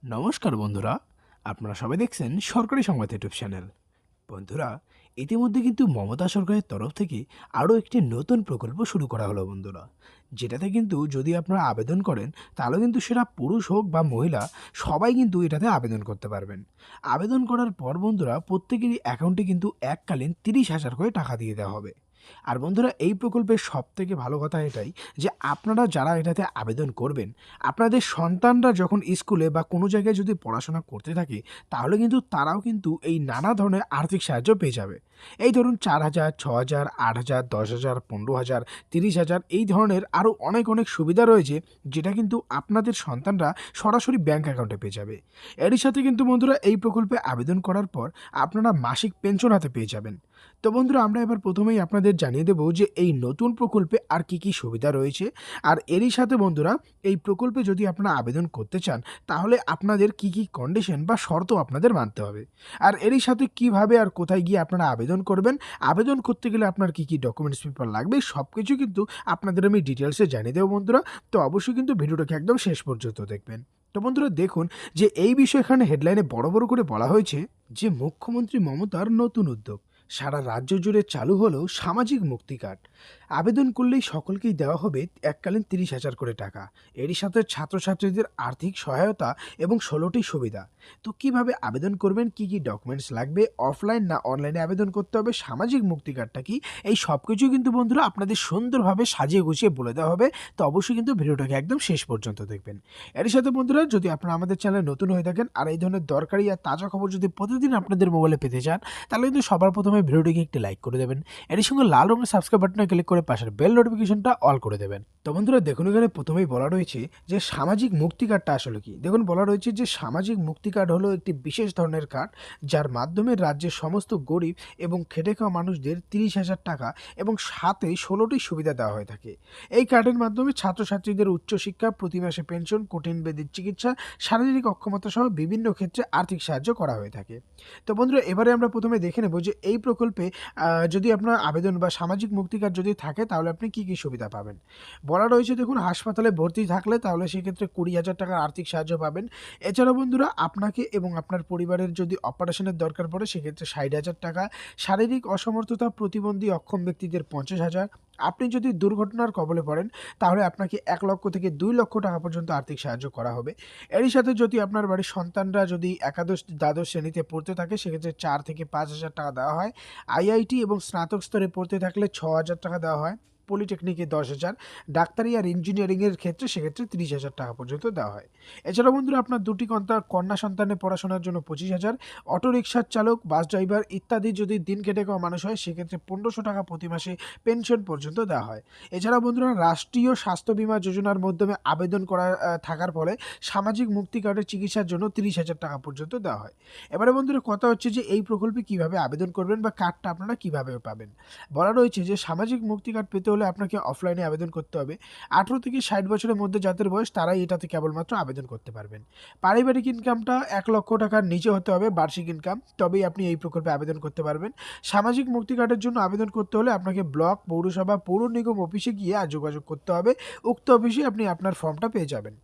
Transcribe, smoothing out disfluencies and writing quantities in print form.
নমস্কার বন্ধুরা, আপনারা সবাই দেখছেন সরকারি সংবাদ ইউটিউব চ্যানেল। বন্ধুরা, ইতিমধ্যে কিন্তু মমতা সরকারের তরফ থেকে আরও একটি নতুন প্রকল্প শুরু করা হলো বন্ধুরা, যেটাতে কিন্তু যদি আপনারা আবেদন করেন তাহলে কিন্তু সেটা পুরুষ হোক বা মহিলা সবাই কিন্তু এটাতে আবেদন করতে পারবেন। আবেদন করার পর বন্ধুরা প্রত্যেকেরই অ্যাকাউন্টে কিন্তু এককালীন 30,000 করে টাকা দিয়ে দেওয়া হবে। আর বন্ধুরা, এই প্রকল্পের সবথেকে ভালো কথা এটাই যে আপনারা যারা এটাতে আবেদন করবেন, আপনাদের সন্তানরা যখন স্কুলে বা কোনো জায়গায় যদি পড়াশোনা করতে থাকে, তাহলে কিন্তু তারাও কিন্তু এই নানা ধরনের আর্থিক সাহায্য পেয়ে যাবে। এই ধরুন 4,000, 6,000, 8,000, 10,000, 15,000, 30,000 এই ধরনের আরও অনেক সুবিধা রয়েছে, যেটা কিন্তু আপনাদের সন্তানরা সরাসরি ব্যাংক অ্যাকাউন্টে পেয়ে যাবে। এরই সাথে কিন্তু বন্ধুরা এই প্রকল্পে আবেদন করার পর আপনারা মাসিক পেনশন হাতে পেয়ে যাবেন। তো বন্ধুরা, আমরা এবার প্রথমেই আপনাদের জানিয়ে দেব যে এই নতুন প্রকল্পে আর কি সুবিধা রয়েছে। আর এরই সাথে বন্ধুরা, এই প্রকল্পে যদি আপনারা আবেদন করতে চান তাহলে আপনাদের কি কন্ডিশন বা শর্ত আপনাদের মানতে হবে। আর এরই সাথে কিভাবে আর কোথায় গিয়ে আপনারা আবেদন করবেন, আবেদন করতে গেলে আপনার কি ডকুমেন্টস পেপার লাগবে সব কিছু কিন্তু আপনাদের আমি ডিটেলসে জানিয়ে দেবো বন্ধুরা। তো অবশ্যই কিন্তু ভিডিওটাকে একদম শেষ পর্যন্ত দেখবেন। তো বন্ধুরা দেখুন যে এই বিষয়ে এখানে হেডলাইনে বড় করে বলা হয়েছে যে মুখ্যমন্ত্রী মমতার নতুন উদ্যোগ, সারা রাজ্য জুড়ে চালু হলো সামাজিক মুক্তি কার্ড। আবেদন করলেই সকলকেই দেওয়া হবে এককালীন 30,000 করে টাকা। এরই সাথে ছাত্রছাত্রীদের আর্থিক সহায়তা এবং 16টি সুবিধা। তো কিভাবে আবেদন করবেন, কি ডকুমেন্টস লাগবে, অফলাইন না অনলাইনে আবেদন করতে হবে, সামাজিক মুক্তি কার্ডটা কি, এই সব কিছু কিন্তু বন্ধুরা আপনাদের সুন্দরভাবে সাজিয়ে গুছিয়ে বলে দেওয়া হবে। তো অবশ্যই কিন্তু ভিডিওটাকে একদম শেষ পর্যন্ত দেখবেন। এর সাথে বন্ধুরা, যদি আপনারা আমাদের চ্যানেলে নতুন হয়ে থাকেন আর এই ধরনের দরকারি আর তাজা খবর যদি প্রতিদিন আপনাদের মোবাইলে পেতে চান, তাহলে কিন্তু সবার প্রথমে ভিডিওটিকে একটি লাইক করে দেবেন। এর সঙ্গে লাল রঙের সাবস্ক্রাইব বাটনে ক্লিক করে পাশের বেল নোটিফিকেশনটা অল করে দেবেন। তো বন্ধুরা দেখুন, এখানে প্রথমেই বলা রয়েছে যে সামাজিক মুক্তি কার্ডটা আসলে কি। দেখুন, বলা রয়েছে যে সামাজিক মুক্তি কার্ড হলো একটি বিশেষ ধরনের কার্ড, যার মাধ্যমে রাজ্যের সমস্ত গরিব এবং খেটে খাওয়া মানুষদের 30,000 টাকা এবং সাথে 16টি সুবিধা দেওয়া হয়ে থাকে। এই কার্ডের মাধ্যমে ছাত্রছাত্রীদের উচ্চশিক্ষা, প্রতি মাসে পেনশন, কঠিন ব্যাধির চিকিৎসা, শারীরিক অক্ষমতা সহ বিভিন্ন ক্ষেত্রে আর্থিক সাহায্য করা হয়ে থাকে। তো বন্ধুরা, এবারে আমরা প্রথমে দেখে নেব যে এই প্রকল্পে যদি আপনার আবেদন বা সামাজিক মুক্তি কার্ড যদি থাকে তাহলে আপনি কি সুবিধা পাবেন। বলা রয়েছে, দেখুন, হাসপাতালে ভর্তি থাকলে তাহলে সেক্ষেত্রে 20,000 টাকার আর্থিক সাহায্য পাবেন। এছাড়াও বন্ধুরা, আপনাকে এবং আপনার পরিবারের যদি অপারেশনের দরকার পড়ে সেক্ষেত্রে 60,000 টাকা, শারীরিক অসমর্থতা, প্রতিবন্ধী অক্ষম ব্যক্তিদের 50,000, আপনি যদি দুর্ঘটনার কবলে পড়েন তাহলে আপনাকে 1 লক্ষ থেকে 2 লক্ষ টাকা পর্যন্ত আর্থিক সাহায্য করা হবে। এরই সাথে যদি আপনার বাড়ির সন্তানরা যদি একাদশ দ্বাদশ শ্রেণীতে পড়তে থাকে সেক্ষেত্রে 4 থেকে 5,000 টাকা দেওয়া হয়। আইআইটি এবং স্নাতক স্তরে পড়তে থাকলে 6,000 টাকা দেওয়া হয়। পলিটেকনিকে 10,000, ডাক্তারি আর ইঞ্জিনিয়ারিংয়ের ক্ষেত্রে সেক্ষেত্রে 30,000 টাকা পর্যন্ত দেওয়া হয়। এছাড়াও বন্ধুরা, আপনার দুটি কন্যা সন্তানের পড়াশোনার জন্য 25,000, অটোরিকশার চালক, বাস ড্রাইভার ইত্যাদি যদি দিন খেটে খাওয়া মানুষ হয় সেক্ষেত্রে 1,500 টাকা প্রতি মাসে পেনশন পর্যন্ত দেওয়া হয়। এছাড়াও বন্ধুরা, রাষ্ট্রীয় স্বাস্থ্য বীমা যোজনার মাধ্যমে আবেদন করা থাকার ফলে সামাজিক মুক্তি কার্ডের চিকিৎসার জন্য 30,000 টাকা পর্যন্ত দেওয়া হয়। এবারে বন্ধুরা, কথা হচ্ছে যে এই প্রকল্পে কিভাবে আবেদন করবেন বা কার্ডটা আপনারা কিভাবে পাবেন। বলা রয়েছে যে সামাজিক মুক্তি কার্ড পেতে হলে আপনাকে অফলাইনে আবেদন করতে হবে। 18 থেকে 60 বছরের মধ্যে যাদের বয়স তারাই এটাতে কেবলমাত্র আবেদন করতে পারবেন। পারিবারিক ইনকামটা 1 লক্ষ টাকার নিচে হতে হবে, বার্ষিক ইনকাম, তবেই আপনি এই প্রকল্পে আবেদন করতে পারবেন। সামাজিক মুক্তি কার্ডের জন্য আবেদন করতে হলে আপনাকে ব্লক, পৌরসভা, পৌর নিগম অফিসে গিয়ে যোগাযোগ করতে হবে। উক্ত অফিসে আপনি আপনার ফর্মটা পেয়ে যাবেন।